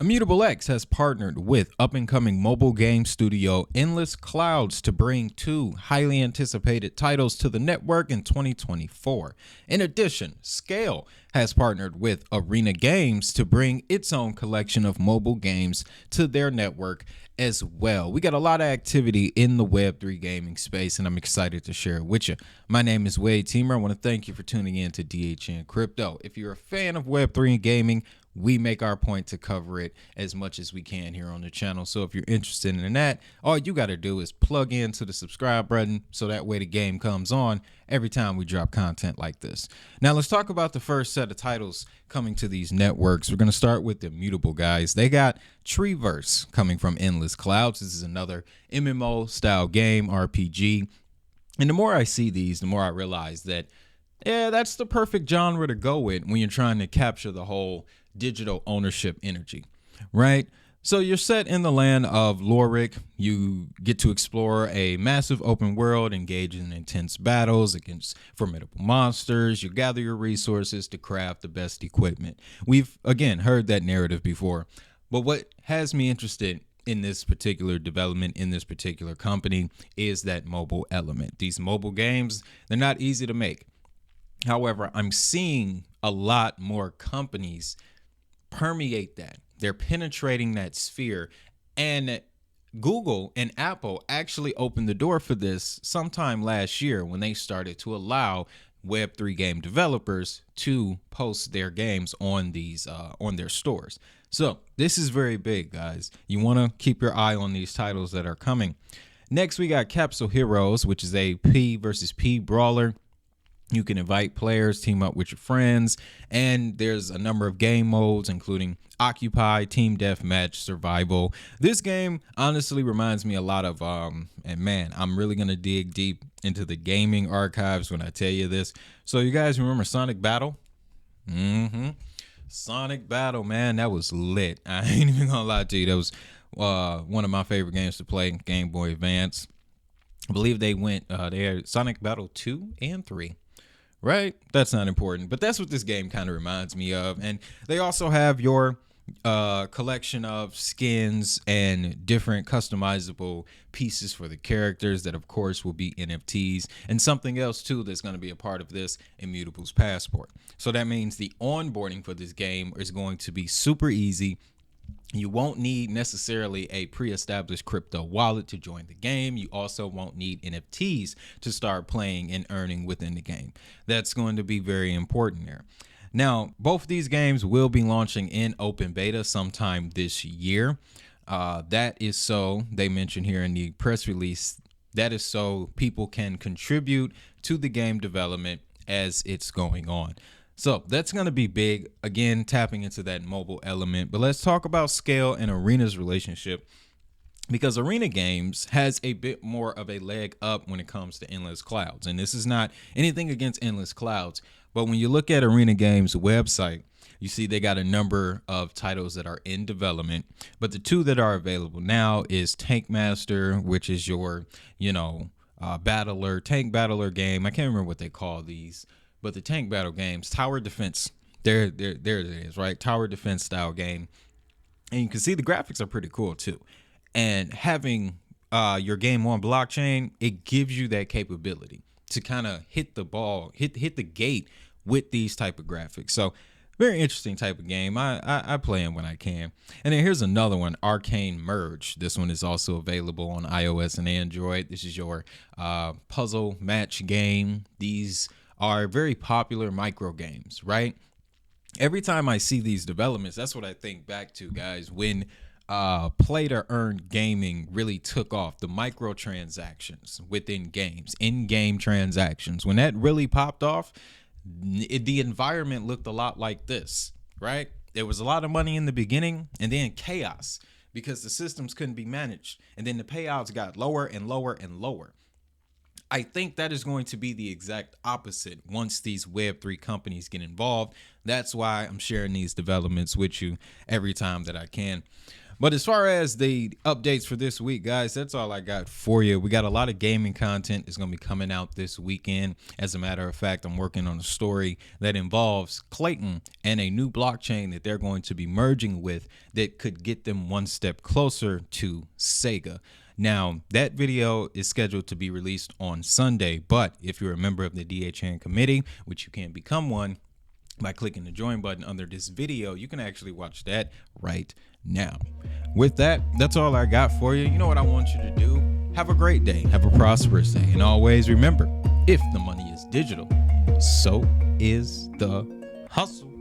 Immutable X has partnered with up-and-coming mobile game studio Endless Clouds to bring two highly anticipated titles to the network in 2024. In addition, SKALE has partnered with Arena Games to bring its own collection of mobile games to their network as well. We got a lot of activity in the Web3 gaming space, and I'm excited to share it with you. My name is Wade Teamer. I want to thank you for tuning in to DHN Crypto. If you're a fan of Web3 and gaming, we make our point to cover it as much as we can here on the channel. So if you're interested in that, all you got to do is plug into the subscribe button so that way the game comes on every time we drop content like this. Now let's talk about the first set of titles coming to these networks. We're going to start with the Immutable guys. They got Treeverse coming from Endless Clouds. This is another MMO style game, RPG. And the more I see these, the more I realize that, yeah, that's the perfect genre to go with when you're trying to capture the whole digital ownership energy, right? So you're set in the land of Lorik. You get to explore a massive open world, engage in intense battles against formidable monsters. You gather your resources to craft the best equipment. We've, again, heard that narrative before. But what has me interested in this particular development, in this particular company, is that mobile element. These mobile games, they're not easy to make. However, I'm seeing a lot more companies permeate that. They're penetrating that sphere. And Google and Apple actually opened the door for this sometime last year when they started to allow Web3 game developers to post their games on these on their stores. So this is very big, guys. You want to keep your eye on these titles that are coming. Next, we got Capsule Heroes, which is a P versus P brawler. You can invite players, team up with your friends, and there's a number of game modes, including Occupy, Team Deathmatch, Survival. This game honestly reminds me a lot of, and man, I'm really going to dig deep into the gaming archives when I tell you this. So you guys remember Sonic Battle? Sonic Battle, man, that was lit. I ain't even gonna lie to you. That was one of my favorite games to play, Game Boy Advance. I believe they had Sonic Battle 2 and 3. Right? That's not important, but that's what this game kind of reminds me of. And they also have your collection of skins and different customizable pieces for the characters that, of course, will be NFTs. And something else, too, that's going to be a part of this, Immutable's Passport. So that means the onboarding for this game is going to be super easy. You won't need necessarily a pre-established crypto wallet to join the game. You also won't need NFTs to start playing and earning within the game. That's going to be very important there. Now, both these games will be launching in open beta sometime this year. That is so, they mentioned here in the press release, that is so people can contribute to the game development as it's going on. So that's going to be big, again, tapping into that mobile element. But let's talk about SKALE and Arena's relationship, because Arena Games has a bit more of a leg up when it comes to Endless Clouds. And this is not anything against Endless Clouds, but when you look at Arena Games' website, you see they got a number of titles that are in development. But the two that are available now is Tank Master, which is your, tank battler game. I can't remember what they call these. But the tank battle games, tower defense, there it is, right? Tower defense style game. And you can see the graphics are pretty cool too. And having your game on blockchain, it gives you that capability to kind of hit the ball, hit the gate with these type of graphics. So very interesting type of game. I play them when I can. And then here's another one, Arcane Merge. This one is also available on iOS and Android. This is your puzzle match game. These are very popular micro games, right? Every time I see these developments, that's what I think back to, guys, when play to earn gaming really took off. The microtransactions within games, in-game transactions, when that really popped off, the environment looked a lot like this, right? There was a lot of money in the beginning and then chaos because the systems couldn't be managed. And then the payouts got lower and lower and lower. I think that is going to be the exact opposite once these Web3 companies get involved. That's why I'm sharing these developments with you every time that I can. But as far as the updates for this week, guys, that's all I got for you. We got a lot of gaming content that's going to be coming out this weekend. As a matter of fact, I'm working on a story that involves Clayton and a new blockchain that they're going to be merging with that could get them one step closer to Sega. Now, that video is scheduled to be released on Sunday, but if you're a member of the DHN committee, which you can become one by clicking the join button under this video, you can actually watch that right now. With that, that's all I got for you. You know what I want you to do? Have a great day, have a prosperous day, and always remember, if the money is digital, so is the hustle.